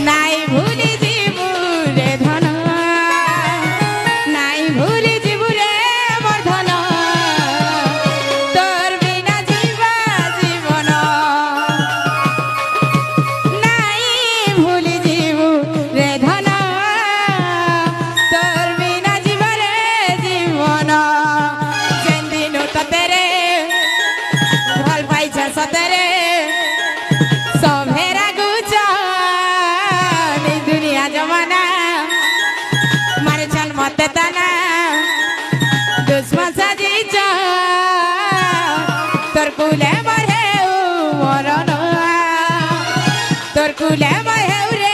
নাই ভুলি জীবু রে ধন নাই ভুলি জীবু রে মোর ধন তোর বিনা জীবা জীবন নাই ভুলি জীবু রে ধন তোর বিনা জীবা রে জীবন যেদিন ততে রে ভাল পাইছা সতরে সভেরা গুচ দুনিয়া জমানা মারে চল মতে তানা দুশ্মন সাজিছ তোর কুলে বহে মরণ তোর কুলে বহে রে